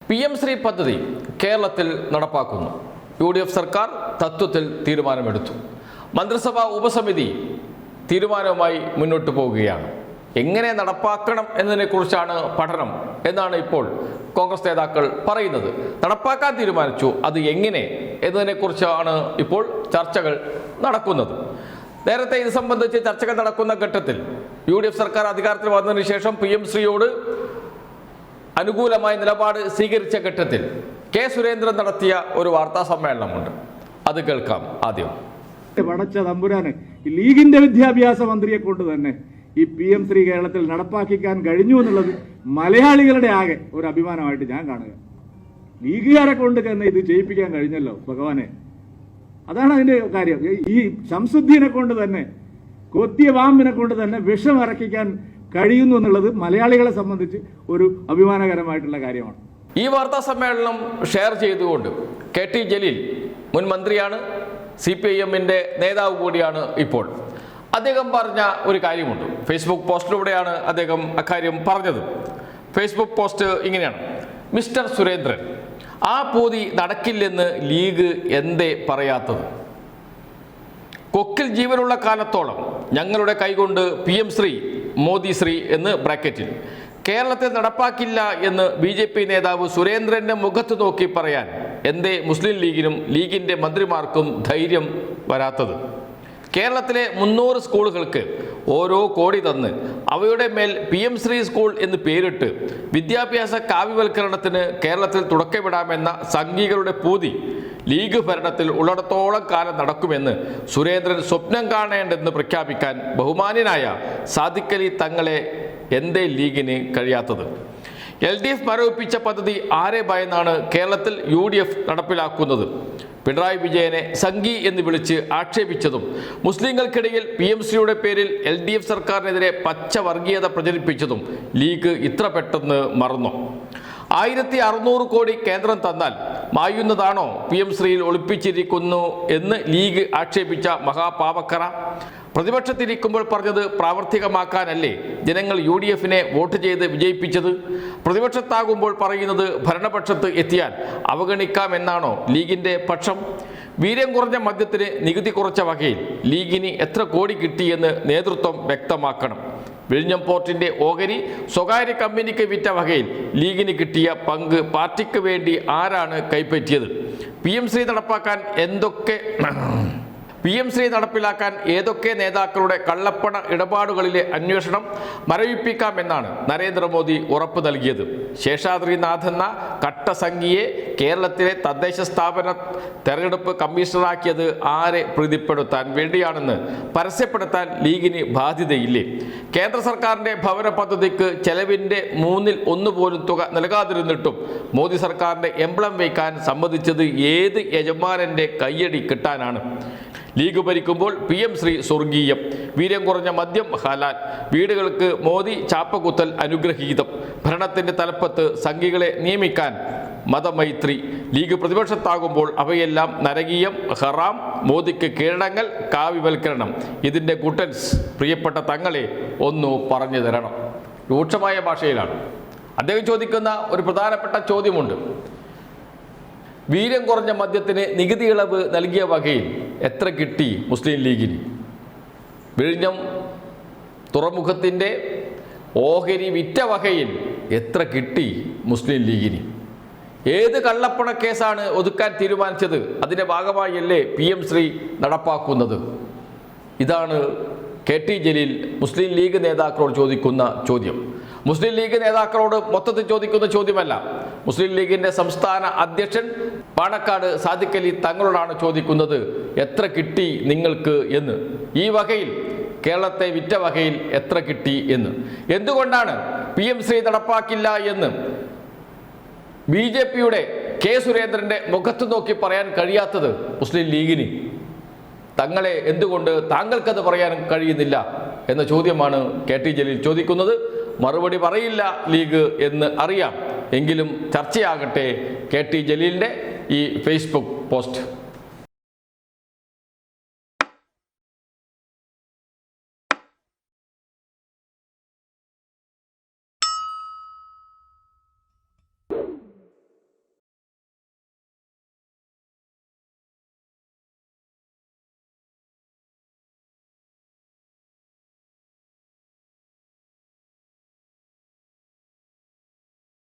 PM Shri പദ്ധതി കേരളത്തിൽ നടപ്പാക്കുന്നു. UDF സർക്കാർ തത്വത്തിൽ തീരുമാനമെടുത്തു. മന്ത്രിസഭാ ഉപസമിതി തീരുമാനവുമായി മുന്നോട്ട് പോവുകയാണ്. എങ്ങനെ നടപ്പാക്കണം എന്നതിനെക്കുറിച്ചാണ് പഠനം എന്നാണ് ഇപ്പോൾ കോൺഗ്രസ് നേതാക്കൾ പറയുന്നത്. നടപ്പാക്കാൻ തീരുമാനിച്ചു, അത് എങ്ങനെ എന്നതിനെക്കുറിച്ചാണ് ഇപ്പോൾ ചർച്ചകൾ നടക്കുന്നത്. നേരത്തെ ഇത് സംബന്ധിച്ച് ചർച്ചകൾ നടക്കുന്ന ഘട്ടത്തിൽ UDF സർക്കാർ അധികാരത്തിൽ വന്നതിന് ശേഷം PM ശ്രീയോട് അനുകൂലമായ നിലപാട് സ്വീകരിച്ച ഘട്ടത്തിൽ കെ സുരേന്ദ്രൻ നടത്തിയ ഒരു വാർത്താ സമ്മേളനമുണ്ട്. അത് കേൾക്കാം ആദ്യം. പടച്ച തമ്പുരാന് ലീഗിന്റെ വിദ്യാഭ്യാസ മന്ത്രിയെ കൊണ്ട് തന്നെ ഈ PM ശ്രീ കേരളത്തിൽ നടപ്പാക്കിക്കാൻ കഴിഞ്ഞു എന്നുള്ളത് മലയാളികളുടെ ആകെ ഒരു അഭിമാനമായിട്ട് ഞാൻ കാണുക. ലീഗുകാരെ കൊണ്ട് തന്നെ ഇത് ചെയ്യിപ്പിക്കാൻ കഴിഞ്ഞല്ലോ ഭഗവാനെ. അതാണ് അതിന്റെ കാര്യം. ഈ ശംസുദ്ദീനെ കൊണ്ട് തന്നെ, കൊത്തിയ പാമ്പിനെ കൊണ്ട് തന്നെ വിഷം ഇറക്കിക്കാൻ കഴിയുന്നു എന്നുള്ളത് മലയാളികളെ സംബന്ധിച്ച് ഒരു അഭിമാനകരമായിട്ടുള്ള കാര്യമാണ്. ഈ വാർത്താ സമ്മേളനം ഷെയർ ചെയ്തുകൊണ്ട് KT ജലീൽ മുൻ മന്ത്രിയാണ്, CPIM-ന്റെ നേതാവ് കൂടിയാണ്. ഇപ്പോൾ അദ്ദേഹം പറഞ്ഞ ഒരു കാര്യമുണ്ട്. ഫേസ്ബുക്ക് പോസ്റ്റിലൂടെയാണ് അദ്ദേഹം അക്കാര്യം പറഞ്ഞത്. ഫേസ്ബുക്ക് പോസ്റ്റ് ഇങ്ങനെയാണ്: മിസ്റ്റർ സുരേന്ദ്രൻ, ആ പൂതി നടക്കില്ലെന്ന് ലീഗ് എന്തേ പറയാത്തത്? കൊക്കിൽ ജീവനുള്ള കാലത്തോളം ഞങ്ങളുടെ കൈകൊണ്ട് PM ശ്രീ, മോദി ശ്രീ എന്ന് ബ്രാക്കറ്റിൽ കേരളത്തിൽ നടപ്പാക്കില്ല എന്ന് BJP നേതാവ് സുരേന്ദ്രന്റെ മുഖത്ത് നോക്കി പറയാൻ എന്തേ മുസ്ലിം ലീഗിനും ലീഗിന്റെ മന്ത്രിമാർക്കും ധൈര്യം വരാത്തത്? കേരളത്തിലെ 300 സ്കൂളുകൾക്ക് ഓരോ കോടി തന്ന് അവയുടെ മേൽ PM ശ്രീ സ്കൂൾ എന്ന് പേരിട്ട് വിദ്യാഭ്യാസ കാവ്യവൽക്കരണത്തിന് കേരളത്തിൽ തുടക്കമിടാമെന്ന സംഘികളുടെ പൂതി ലീഗ് ഭരണത്തിൽ ഉള്ളിടത്തോളം കാലം നടക്കുമെന്ന് സുരേന്ദ്രൻ സ്വപ്നം കാണേണ്ടെന്ന് പ്രഖ്യാപിക്കാൻ ബഹുമാന്യനായ സാദിഖ് അലി തങ്ങളെ എന്തേ ലീഗിന് കഴിയാത്തത്? LDF മരവിപ്പിച്ച പദ്ധതി ആരെ ഭയന്നാണ് കേരളത്തിൽ UDF നടപ്പിലാക്കുന്നത്? പിണറായി വിജയനെ സംഘി എന്ന് വിളിച്ച് ആക്ഷേപിച്ചതും മുസ്ലിങ്ങൾക്കിടയിൽ PM ശ്രീയുടെ പേരിൽ LDF സർക്കാരിനെതിരെ പച്ച വർഗീയത പ്രചരിപ്പിച്ചതും ലീഗ് ഇത്ര പെട്ടെന്ന് മറന്നോ? 1600 കോടി കേന്ദ്രം തന്നാൽ മായുന്നതാണോ PM ശ്രീയിൽ ഒളിപ്പിച്ചിരിക്കുന്നു എന്ന് ലീഗ് ആക്ഷേപിച്ച മഹാപാപക്കറ? പ്രതിപക്ഷത്തിരിക്കുമ്പോൾ പറഞ്ഞത് പ്രാവർത്തികമാക്കാനല്ലേ ജനങ്ങൾ UDF-നെ വോട്ട് ചെയ്ത് വിജയിപ്പിച്ചത്? പ്രതിപക്ഷത്താകുമ്പോൾ പറയുന്നത് ഭരണപക്ഷത്ത് എത്തിയാൽ അവഗണിക്കാമെന്നാണോ ലീഗിന്റെ പക്ഷം? വീര്യം കുറഞ്ഞ മദ്യത്തിന് നികുതി കുറച്ച വകയിൽ ലീഗിന് എത്ര കോടി കിട്ടിയെന്ന് നേതൃത്വം വ്യക്തമാക്കണം. വിഴിഞ്ഞം പോർട്ടിന്റെ ഓഹരി സ്വകാര്യ കമ്പനിക്ക് വിറ്റ വകയിൽ ലീഗിന് കിട്ടിയ പങ്ക് പാർട്ടിക്ക് വേണ്ടി ആരാണ് കൈപ്പറ്റിയത്? PM ശ്രീ നടപ്പിലാക്കാൻ ഏതൊക്കെ നേതാക്കളുടെ കള്ളപ്പണ ഇടപാടുകളിലെ അന്വേഷണം മരവിപ്പിക്കാമെന്നാണ് നരേന്ദ്രമോദി ഉറപ്പ് നൽകിയത്? ശേഷാദ്രിനാഥെന്ന കട്ടസംഖ്യയെ കേരളത്തിലെ തദ്ദേശ സ്ഥാപന തെരഞ്ഞെടുപ്പ് കമ്മീഷണറാക്കിയത് ആരെ പ്രീതിപ്പെടുത്താൻ വേണ്ടിയാണെന്ന് പരസ്യപ്പെടുത്താൻ ലീഗിന് ബാധ്യതയില്ലേ? കേന്ദ്ര സർക്കാരിന്റെ ഭവന പദ്ധതിക്ക് ചെലവിന്റെ 1/3 പോലും തുക നൽകാതിരുന്നിട്ടും മോദി സർക്കാരിന്റെ എംബ്ലം വയ്ക്കാൻ സമ്മതിച്ചത് ഏത് യജമാനന്റെ കയ്യടി കിട്ടാനാണ്? ലീഗ് ഭരിക്കുമ്പോൾ PM ശ്രീ സ്വർഗീയം, വീര്യം കുറഞ്ഞ മദ്യം ഹലാൽ, വീടുകൾക്ക് മോദി ചാപ്പകുത്തൽ അനുഗ്രഹീതം, ഭരണത്തിന്റെ തലപ്പത്ത് സംഘികളെ നിയമിക്കാൻ മതമൈത്രി. ലീഗ് പ്രതിപക്ഷത്താകുമ്പോൾ അവയെല്ലാം നരകീയം, ഹറാം, മോദിക്ക് കീഴടങ്ങൽ, കാവ്യവൽക്കരണം. ഇതിന്റെ ഗുട്ടൻസ് പ്രിയപ്പെട്ട തങ്ങളെ ഒന്നു പറഞ്ഞു തരണം. രൂക്ഷമായ ഭാഷയിലാണ് അദ്ദേഹം ചോദിക്കുന്ന ഒരു പ്രധാനപ്പെട്ട ചോദ്യമുണ്ട്. വീര്യം കുറഞ്ഞ മദ്യത്തിന് നികുതി ഇളവ് നൽകിയ വകയിൽ എത്ര കിട്ടി മുസ്ലിം ലീഗിന്? വിഴിഞ്ഞം തുറമുഖത്തിൻ്റെ ഓഹരി വിറ്റ വകയിൽ എത്ര കിട്ടി മുസ്ലിം ലീഗിന്? ഏത് കള്ളപ്പണ കേസാണ് ഒതുക്കാൻ തീരുമാനിച്ചത്? അതിൻ്റെ ഭാഗമായല്ലേ PM ശ്രീ നടപ്പാക്കുന്നത്? ഇതാണ് KT ജലീൽ മുസ്ലിം ലീഗ് നേതാക്കളോട് ചോദിക്കുന്ന ചോദ്യം. മുസ്ലിം ലീഗ് നേതാക്കളോട് മൊത്തത്തിൽ ചോദിക്കുന്ന ചോദ്യമല്ല. മുസ്ലിം ലീഗിന്റെ സംസ്ഥാന അധ്യക്ഷൻ പാണക്കാട് സാദിഖ് അലി തങ്ങളോടാണ് ചോദിക്കുന്നത്, എത്ര കിട്ടി നിങ്ങൾക്ക് എന്ന്? ഈ വകയിൽ, കേരളത്തെ വിറ്റ വകയിൽ എത്ര കിട്ടി എന്ന്? എന്തുകൊണ്ടാണ് PM ശ്രീ നടപ്പാക്കില്ല എന്ന് BJP-യുടെ കെ സുരേന്ദ്രന്റെ മുഖത്ത് നോക്കി പറയാൻ കഴിയാത്തത് മുസ്ലിം ലീഗിന്? തങ്ങളെ എന്തുകൊണ്ട് താങ്കൾക്കത് പറയാൻ കഴിയുന്നില്ല എന്ന ചോദ്യമാണ് KT ജലീൽ ചോദിക്കുന്നത്. മറുപടി പറയില്ല ലീഗ് എന്ന് അറിയാം. എങ്കിലും ചർച്ചയാകട്ടെ KT ജലീലിൻ്റെ ഈ ഫേസ്ബുക്ക് പോസ്റ്റ്.